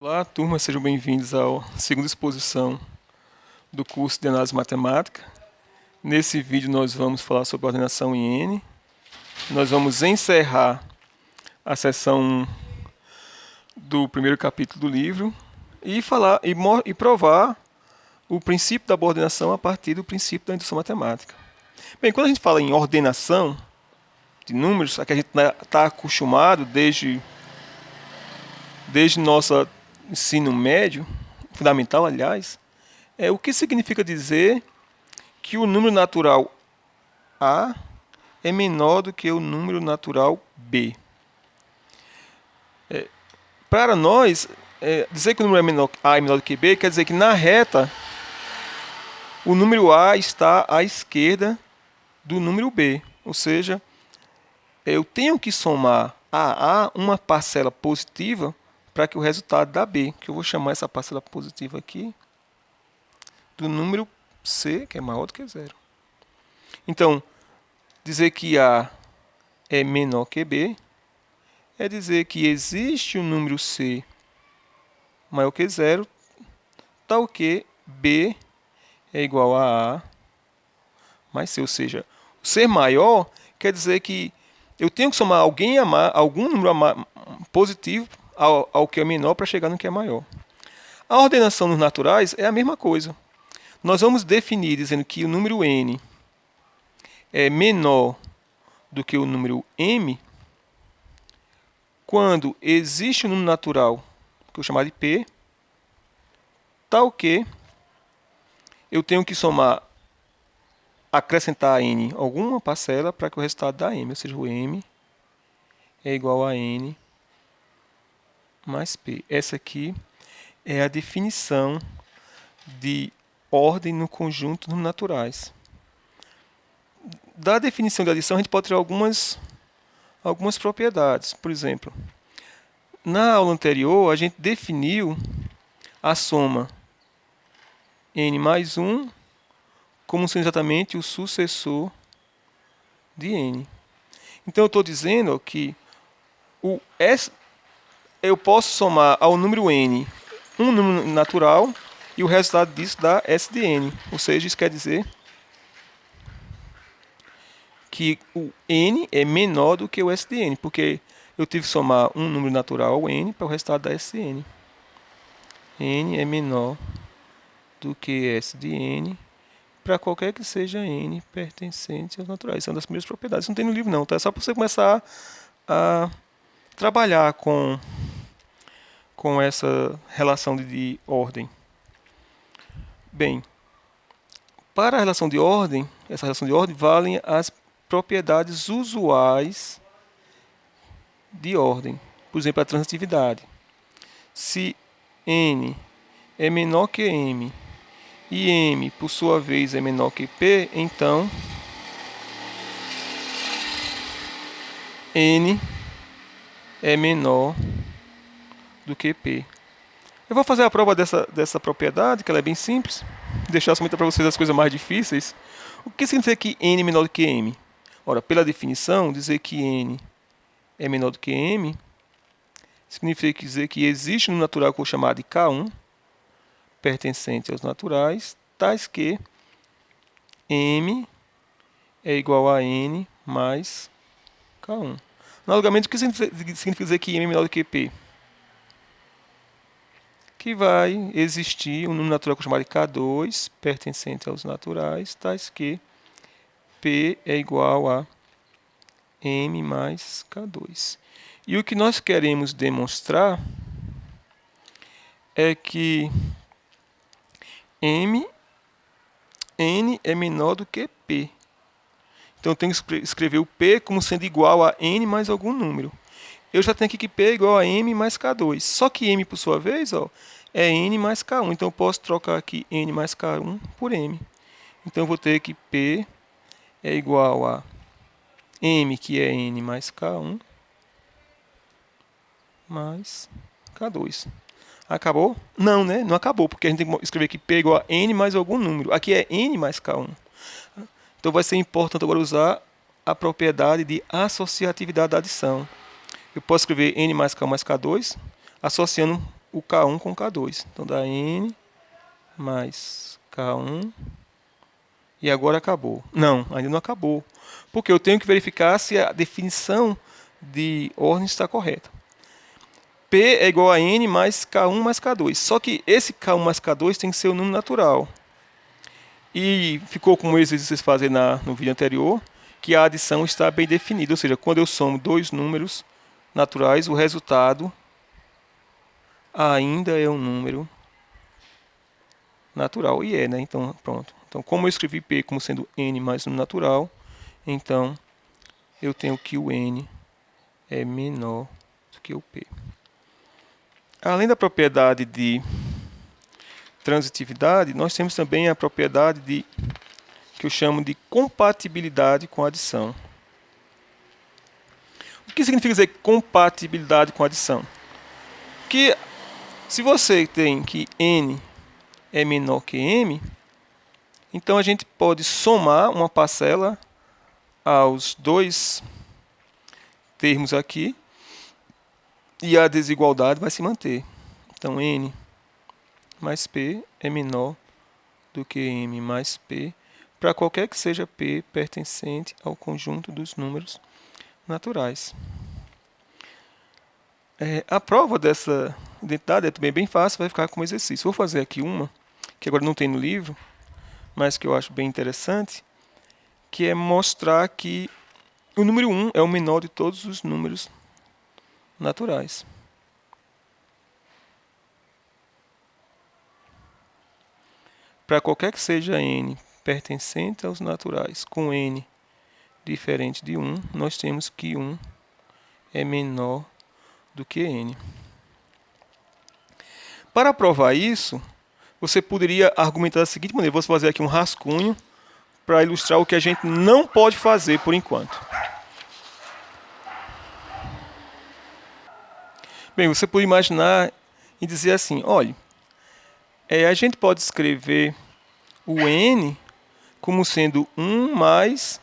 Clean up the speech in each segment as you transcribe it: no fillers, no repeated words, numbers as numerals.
Olá, turma, sejam bem-vindos à segunda exposição do curso de Análise Matemática. Nesse vídeo nós vamos falar sobre ordenação em N. Nós vamos encerrar a seção 1 do primeiro capítulo do livro e provar o princípio da boa ordenação a partir do princípio da indução matemática. Bem, quando a gente fala em ordenação de números, a que a gente está acostumado desde nosso ensino médio, fundamental, aliás, o que significa dizer que o número natural A é menor do que o número natural B. Para nós, dizer que o número A é menor do que B quer dizer que na reta o número A está à esquerda do número B. Ou seja, eu tenho que somar a A uma parcela positiva para que o resultado dá B, que eu vou chamar essa parcela positiva aqui do número C, que é maior do que zero. Então, dizer que A é menor que B é dizer que existe um número C maior que zero, tal que B é igual a A mais C. Ou seja, ser maior quer dizer que eu tenho que somar algum número positivo ao que é menor para chegar no que é maior. A ordenação nos naturais é a mesma coisa. Nós vamos definir dizendo que o número n é menor do que o número m quando existe um número natural, que eu vou chamar de p, tal que eu tenho que acrescentar a n alguma parcela para que o resultado dê m, ou seja, o m é igual a n mais p. Essa aqui é a definição de ordem no conjunto de números naturais. Da definição de adição, a gente pode tirar algumas propriedades. Por exemplo, na aula anterior, a gente definiu a soma n mais 1 como sendo exatamente o sucessor de n. Então, eu estou dizendo que eu posso somar ao número n um número natural e o resultado disso dá S de n. Ou seja, isso quer dizer que o n é menor do que o S de n, porque eu tive que somar um número natural ao n para o resultado dar S de n. N é menor do que S de n para qualquer que seja n pertencente aos naturais. São das primeiras propriedades. Isso não tem no livro não, tá? É só para você começar a trabalhar com essa relação de ordem. Bem, para a relação de ordem, essa relação de ordem valem as propriedades usuais de ordem. Por exemplo, a transitividade. Se n é menor que m e m, por sua vez, é menor que p, então n é menor do que p. Eu vou fazer a prova dessa propriedade, que ela é bem simples. Deixar somente para vocês as coisas mais difíceis. O que significa que n é menor do que m? Ora, pela definição, dizer que n é menor do que m significa dizer que existe um número natural que eu vou chamar de K1, pertencente aos naturais, tais que m é igual a n mais K1. Analogamente, o que significa dizer que m é menor do que p? Que vai existir um número natural que eu chamar de K2, pertencente aos naturais, tais que P é igual a M mais K2. E o que nós queremos demonstrar é que N é menor do que P. Então eu tenho que escrever o P como sendo igual a N mais algum número. Eu já tenho aqui que P é igual a M mais K2. Só que M, por sua vez, é N mais K1. Então eu posso trocar aqui N mais K1 por M. Então eu vou ter que P é igual a M, que é N mais K1, mais K2. Acabou? Não, né? Não acabou, porque a gente tem que escrever que P é igual a N mais algum número. Aqui é N mais K1. Então vai ser importante agora usar a propriedade de associatividade da adição. Eu posso escrever N mais K1 mais K2, associando o K1 com o K2. Então dá N mais K1 e agora acabou. Não, ainda não acabou. Porque eu tenho que verificar se a definição de ordem está correta. P é igual a N mais K1 mais K2. Só que esse K1 mais K2 tem que ser o número natural. E ficou como o exercício que vocês fazem no vídeo anterior, que a adição está bem definida. Ou seja, quando eu somo dois números naturais, o resultado ainda é um número natural. E é, né? Então, pronto. Então, como eu escrevi P como sendo N mais número natural, então eu tenho que o N é menor do que o P. Além da propriedade de transitividade, nós temos também a propriedade que eu chamo de compatibilidade com a adição. O que significa dizer compatibilidade com a adição? Que se você tem que N é menor que M, então a gente pode somar uma parcela aos dois termos aqui e a desigualdade vai se manter. Então N mais P é menor do que M mais P para qualquer que seja P pertencente ao conjunto dos números naturais. A prova dessa identidade é também bem fácil, vai ficar como exercício. Vou fazer aqui uma, que agora não tem no livro, mas que eu acho bem interessante, que é mostrar que o número 1 é o menor de todos os números naturais. Para qualquer que seja n pertencente aos naturais, com n diferente de 1, nós temos que 1 é menor do que n. Para provar isso, você poderia argumentar da seguinte maneira. Vou fazer aqui um rascunho para ilustrar o que a gente não pode fazer por enquanto. Bem, você pode imaginar e dizer assim, olha, a gente pode escrever o n como sendo 1 mais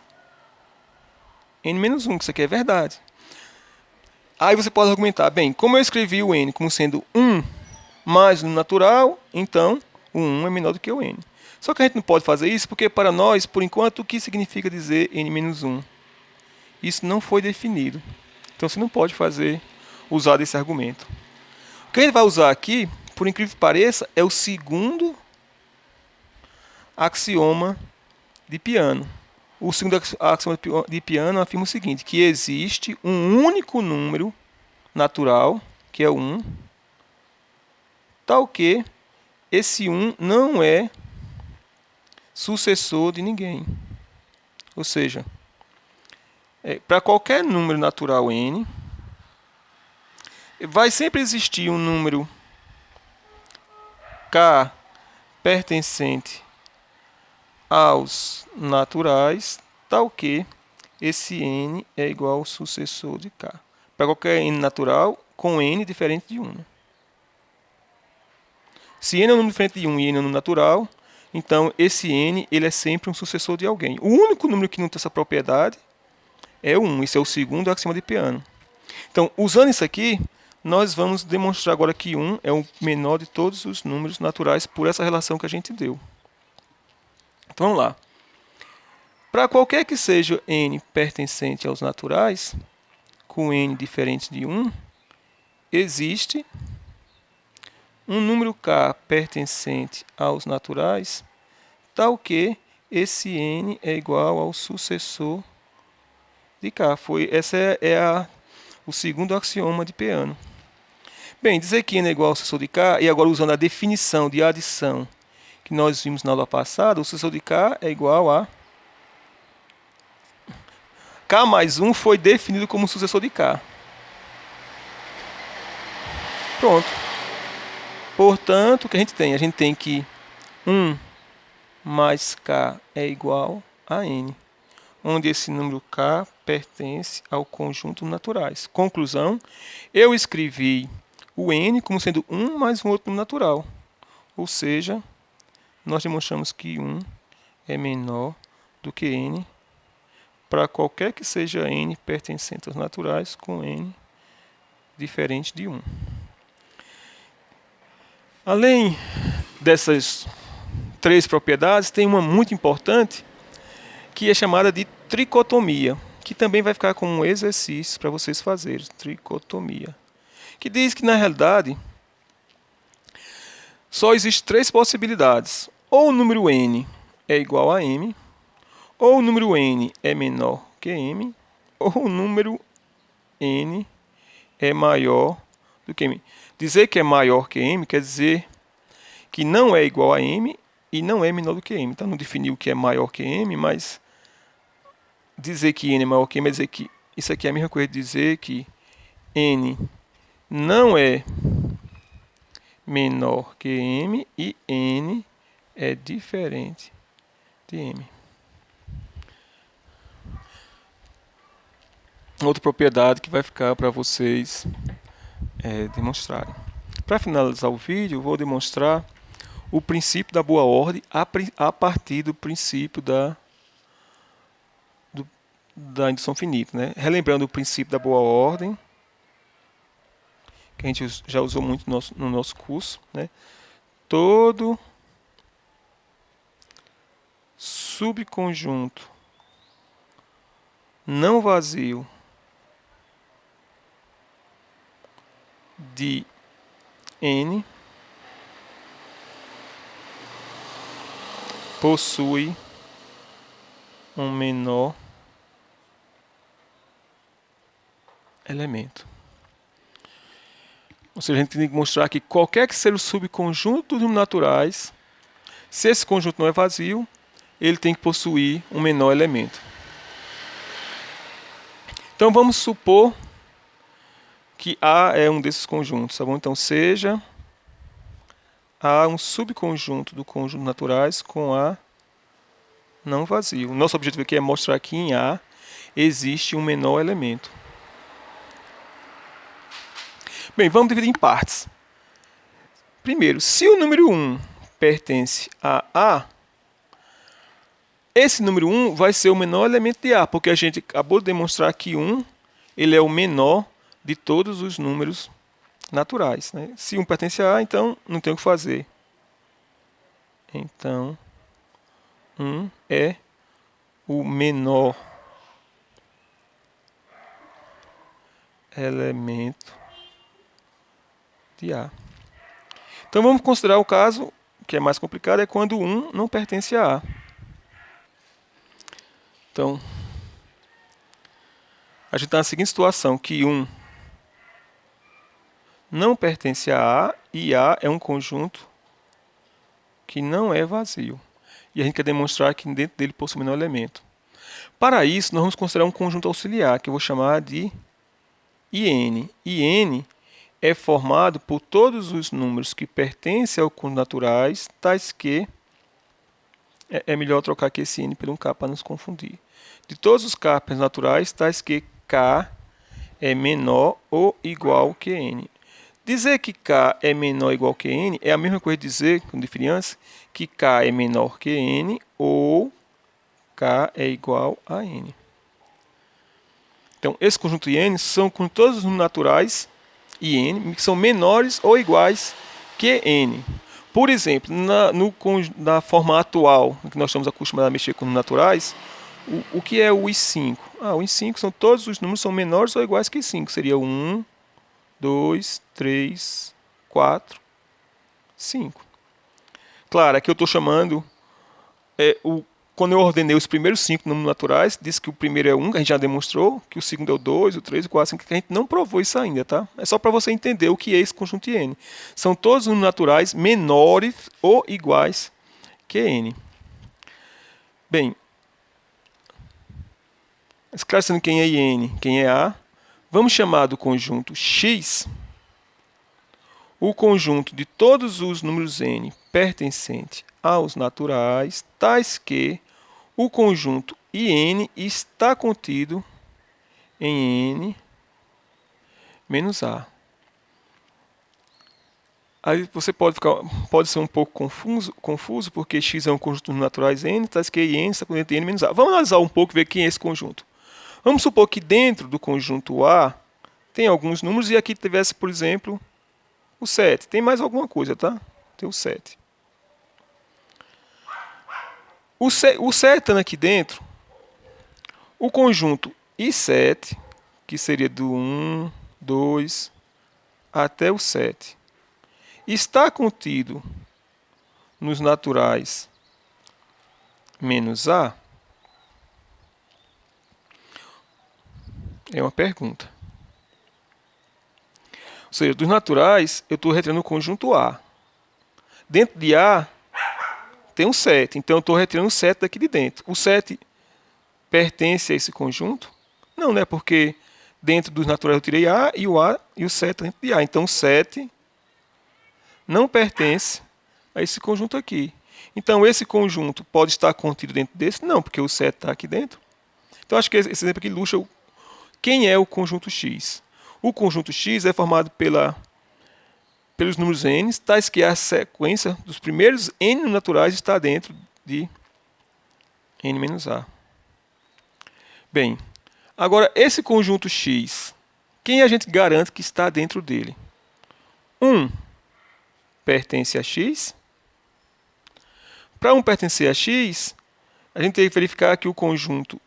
n menos 1, que isso aqui é verdade. Aí você pode argumentar, bem, como eu escrevi o n como sendo 1 mais o natural, então o 1 é menor do que o n. Só que a gente não pode fazer isso porque para nós, por enquanto, o que significa dizer n menos 1? Isso não foi definido. Então você não pode usar desse argumento. O que a gente vai usar aqui, por incrível que pareça, é o segundo axioma de Peano. O segundo axioma de Peano afirma o seguinte, que existe um único número natural, que é o 1, tal que esse 1 não é sucessor de ninguém. Ou seja, para qualquer número natural n, vai sempre existir um número k pertencente aos naturais, tal que esse n é igual ao sucessor de k. Para qualquer n natural, com n diferente de 1. Se n é um número diferente de 1 e n é um número natural, então esse n ele é sempre um sucessor de alguém. O único número que não tem essa propriedade é o 1. Isso é o segundo axioma de Peano. Então, usando isso aqui, nós vamos demonstrar agora que 1 é o menor de todos os números naturais por essa relação que a gente deu. Então, vamos lá. Para qualquer que seja n pertencente aos naturais, com n diferente de 1, existe um número k pertencente aos naturais, tal que esse n é igual ao sucessor de k. Esse é o segundo axioma de Peano. Bem, dizer que n é igual ao sucessor de k, e agora usando a definição de adição que nós vimos na aula passada, o sucessor de k é igual a k mais 1 foi definido como sucessor de k. Pronto. Portanto, o que a gente tem? A gente tem que 1 mais k é igual a n, onde esse número k pertence ao conjunto naturais. Conclusão, eu escrevi o n como sendo 1 mais um outro número natural. Ou seja, nós demonstramos que 1 é menor do que n para qualquer que seja n pertencente aos naturais com n diferente de 1. Além dessas três propriedades, tem uma muito importante, que é chamada de tricotomia, que também vai ficar como um exercício para vocês fazerem. Tricotomia. Que diz que, na realidade, só existem três possibilidades. Ou o número n é igual a m, ou o número n é menor que m, ou o número n é maior do que m. Dizer que é maior que m quer dizer que não é igual a m e não é menor do que m. Então, não definiu o que é maior que m, mas dizer que n é maior que m é dizer que isso aqui é a mesma coisa de dizer que n não é menor que m e n é diferente de m. Outra propriedade que vai ficar para vocês demonstrarem. Para finalizar o vídeo, eu vou demonstrar o princípio da boa ordem a partir do princípio da indução finita, né? Relembrando o princípio da boa ordem, que a gente já usou muito no nosso curso, né? Todo subconjunto não vazio de n possui um menor elemento. Ou seja, a gente tem que mostrar que qualquer que seja o subconjunto dos números naturais, se esse conjunto não é vazio, ele tem que possuir um menor elemento. Então vamos supor que A é um desses conjuntos, tá bom? Então seja A um subconjunto do conjunto naturais com A não vazio. Nosso objetivo aqui é mostrar que em A existe um menor elemento. Bem, vamos dividir em partes. Primeiro, se o número 1 pertence a A, esse número 1 vai ser o menor elemento de A, porque a gente acabou de demonstrar que 1 ele é o menor de todos os números naturais, né? Se 1 pertence a A, então não tem o que fazer. Então, 1 é o menor elemento de A. Então vamos considerar o caso que é mais complicado, é quando 1 não pertence a A. Então, a gente está na seguinte situação, que 1 não pertence a A e A é um conjunto que não é vazio. E a gente quer demonstrar que dentro dele possui o menor elemento. Para isso, nós vamos considerar um conjunto auxiliar, que eu vou chamar de IN. IN é formado por todos os números que pertencem ao conjunto naturais, tais que... É melhor trocar aqui esse N por um K para nos confundir. De todos os K naturais, tais que K é menor ou igual que N. Dizer que K é menor ou igual que N é a mesma coisa de dizer, com diferença, que K é menor que N ou K é igual a N. Então, esse conjunto IN são com todos os números naturais IN que são menores ou iguais que N. Por exemplo, na forma atual, que nós estamos acostumados a mexer com números naturais, o que é o I5? O I5 são todos os números são menores ou iguais que 5. Seria 1, 2, 3, 4, 5. Claro, aqui eu estou chamando... Quando eu ordenei os primeiros 5 números naturais, disse que o primeiro é 1, que a gente já demonstrou, que o segundo é o 2, o 3, o 4, o 5, que a gente não provou isso ainda, tá? É só para você entender o que é esse conjunto N. São todos os números naturais menores ou iguais que N. Bem, esclarecendo quem é IN, quem é A, vamos chamar do conjunto X o conjunto de todos os números N pertencentes aos naturais, tais que o conjunto IN está contido em N menos A. Aí você pode ser um pouco confuso, porque X é um conjunto de naturais N, tais que IN está contido em N menos A. Vamos analisar um pouco e ver quem é esse conjunto. Vamos supor que dentro do conjunto A tem alguns números e aqui tivesse, por exemplo, o 7. Tem mais alguma coisa, tá? Tem o 7. O 7 estando aqui dentro, o conjunto I7, que seria do 1, 2 até o 7, está contido nos naturais menos A? É uma pergunta. Ou seja, dos naturais, eu estou retirando o conjunto A. Dentro de A, tem um 7. Então, eu estou retirando o 7 daqui de dentro. O 7 pertence a esse conjunto? Não, né? Porque dentro dos naturais eu tirei A e o 7 dentro de A. Então, o 7 não pertence a esse conjunto aqui. Então, esse conjunto pode estar contido dentro desse? Não, porque o 7 está aqui dentro. Então, acho que esse exemplo aqui ilustra quem é o conjunto X. O conjunto X é formado pelos números n, tais que a sequência dos primeiros n naturais está dentro de n-a. Bem, agora esse conjunto X, quem a gente garante que está dentro dele? 1 pertence a X. Para 1 pertencer a X, a gente tem que verificar que o conjunto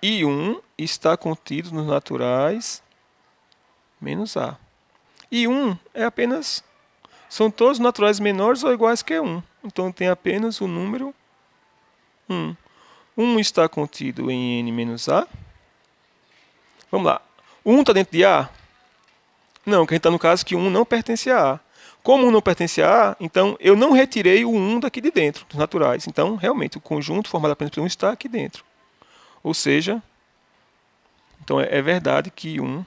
I1 está contido nos naturais menos A. I1 é apenas... São todos naturais menores ou iguais que 1. Então tem apenas o número 1. 1 está contido em n menos A. Vamos lá. O 1 está dentro de A? Não, que a gente está no caso que 1 não pertence a A. Como 1 não pertence a A, então eu não retirei o 1 daqui de dentro, dos naturais. Então, realmente, o conjunto formado apenas por 1 está aqui dentro. Ou seja, então é verdade que 1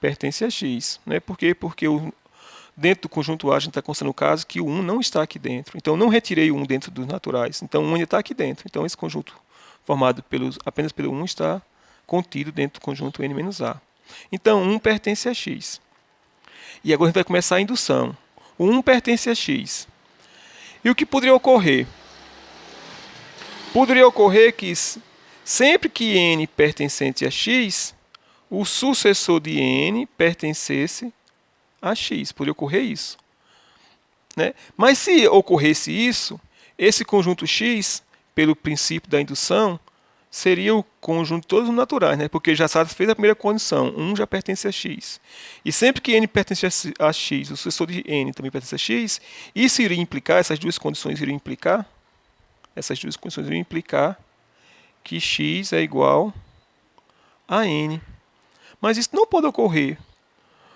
pertence a X. Né? Por quê? Porque dentro do conjunto A, a gente está considerando o caso que o 1 não está aqui dentro. Então, eu não retirei o 1 dentro dos naturais. Então, o 1 ainda está aqui dentro. Então, esse conjunto formado apenas pelo 1 está contido dentro do conjunto n-a. Então, 1 pertence a X. E agora a gente vai começar a indução. O 1 pertence a X. E o que poderia ocorrer? Poderia ocorrer que sempre que n pertencente a X, o sucessor de n pertencesse a X. Poderia ocorrer isso. Né? Mas se ocorresse isso, esse conjunto X, pelo princípio da indução, seria o conjunto de todos os naturais, né? Porque já satisfez a primeira condição, 1 já pertence a X. E sempre que n pertence a X, o sucessor de n também pertence a X, isso iria implicar, essas duas condições iriam implicar que X é igual a n. Mas isso não pode ocorrer.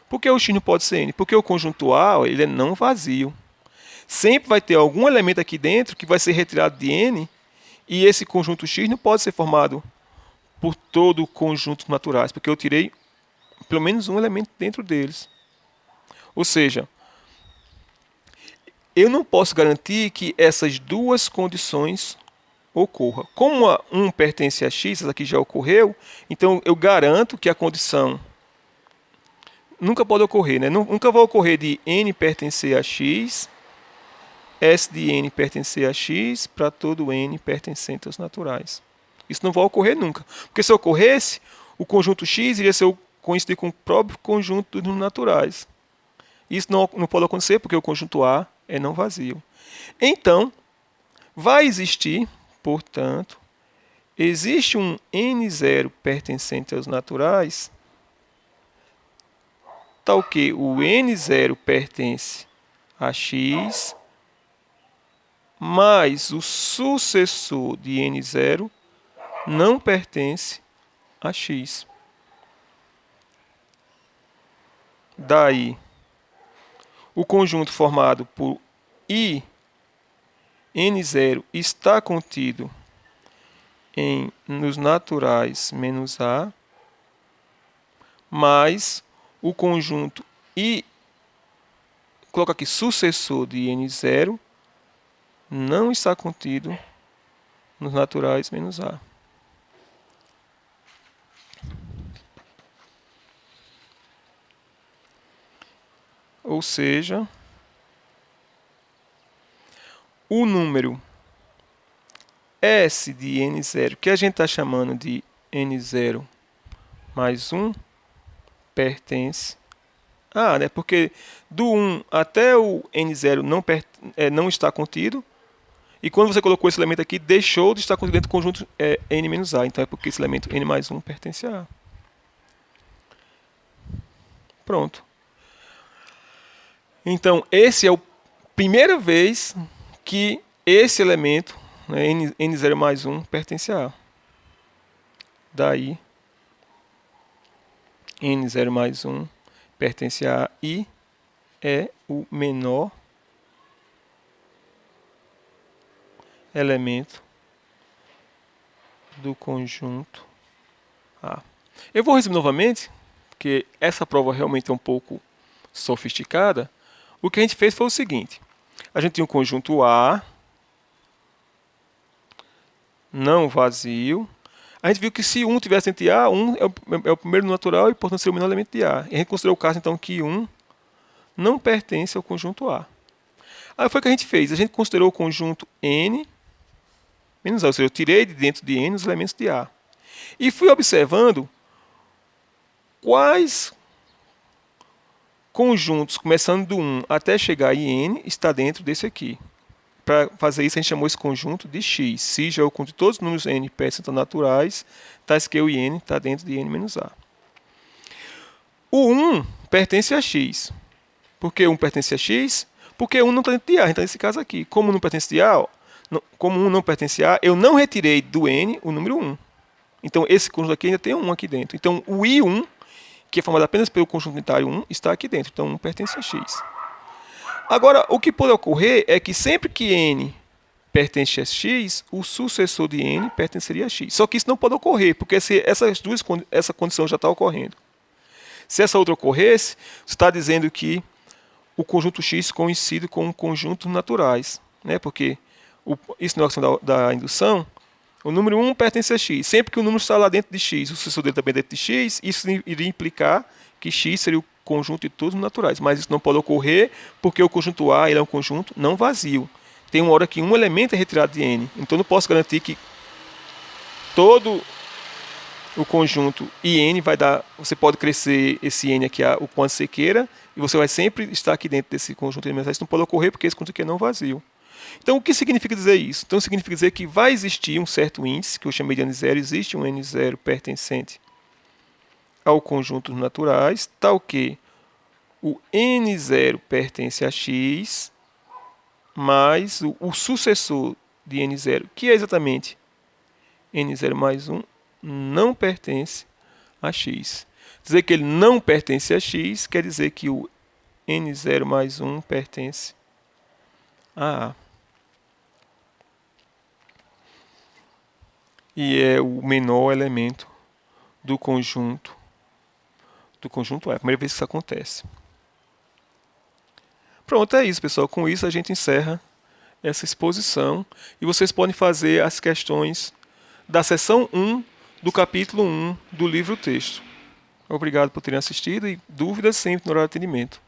Por que o X não pode ser n? Porque o conjunto A ele é não vazio. Sempre vai ter algum elemento aqui dentro que vai ser retirado de n, e esse conjunto X não pode ser formado por todo o conjunto naturais, porque eu tirei pelo menos um elemento dentro deles. Ou seja, eu não posso garantir que essas duas condições ocorram. Como 1 pertence a X, essa aqui já ocorreu, então eu garanto que a condição nunca pode ocorrer, né? Nunca vai ocorrer de n pertencer a X, S de n pertencer a X para todo n pertencente aos naturais. Isso não vai ocorrer nunca. Porque se ocorresse, o conjunto X iria ser coincidir com o próprio conjunto dos naturais. Isso não pode acontecer porque o conjunto A é não vazio. Então, vai existir, portanto, existe um n0 pertencente aos naturais, tal que o n0 pertence a X, mas o sucessor de n0 não pertence a X. Daí, o conjunto formado por I, n0 está contido nos naturais menos A, mas o conjunto I, coloca aqui, sucessor de n0, não está contido nos naturais menos A. Ou seja, o número S de n0, que a gente está chamando de n0 mais 1, pertence A, né? Porque do 1 até o N0 não está contido. E quando você colocou esse elemento aqui, deixou de estar contido dentro do conjunto N menos A. Então é porque esse elemento N mais 1 pertence a A. Pronto. Então, esse é a primeira vez que esse elemento, né, N0 mais 1, pertence a A. Daí, N0 mais 1 pertence a A e é o menor elemento do conjunto A. Eu vou resumir novamente, porque essa prova realmente é um pouco sofisticada. O que a gente fez foi o seguinte. A gente tinha um conjunto A, não vazio. A gente viu que se 1 tivesse entre A, 1 é o primeiro natural e, portanto, seria o menor elemento de A. E a gente considerou o caso, então, que 1 não pertence ao conjunto A. Aí foi o que a gente fez. A gente considerou o conjunto N menos A, ou seja, eu tirei de dentro de N os elementos de A. E fui observando quais conjuntos, começando do 1 até chegar em N, está dentro desse aqui. Para fazer isso, a gente chamou esse conjunto de X. X já é o conjunto de todos os números N perto naturais, tais que o N está dentro de N menos A. O 1 pertence a X. Por que 1 pertence a X? Porque 1 não está dentro de A. Então, nesse caso aqui, como não pertence a A, como 1 não pertence a A, eu não retirei do N o número 1. Então, esse conjunto aqui ainda tem um 1 aqui dentro. Então, o I1, que é formado apenas pelo conjunto unitário 1, está aqui dentro. Então, 1 pertence a X. Agora, o que pode ocorrer é que sempre que N pertence a X, o sucessor de N pertenceria a X. Só que isso não pode ocorrer, porque essa condição já está ocorrendo. Se essa outra ocorresse, você está dizendo que o conjunto X coincide com conjuntos naturais, né? Porque isso não é a questão da indução. O número 1 pertence a X. Sempre que o número está lá dentro de X, o sucessor dele também é dentro de X, isso iria implicar que X seria o conjunto de todos os naturais. Mas isso não pode ocorrer porque o conjunto A ele é um conjunto não vazio. Tem uma hora que um elemento é retirado de N. Então eu não posso garantir que todo o conjunto IN vai dar... Você pode crescer esse N aqui o quanto você queira e você vai sempre estar aqui dentro desse conjunto elementar. Isso não pode ocorrer porque esse conjunto aqui é não vazio. Então, o que significa dizer isso? Então, significa dizer que vai existir um certo índice, que eu chamei de N0, existe um N0 pertencente ao conjunto dos naturais, tal que o N0 pertence a X, mais o sucessor de N0, que é exatamente N0 mais 1, não pertence a X. Dizer que ele não pertence a X quer dizer que o N0 mais 1 pertence a A. E é o menor elemento do conjunto A. É a primeira vez que isso acontece. Pronto, é isso, pessoal. Com isso a gente encerra essa exposição e vocês podem fazer as questões da seção 1 do capítulo 1 do livro-texto. Obrigado por terem assistido e dúvidas sempre no horário de atendimento.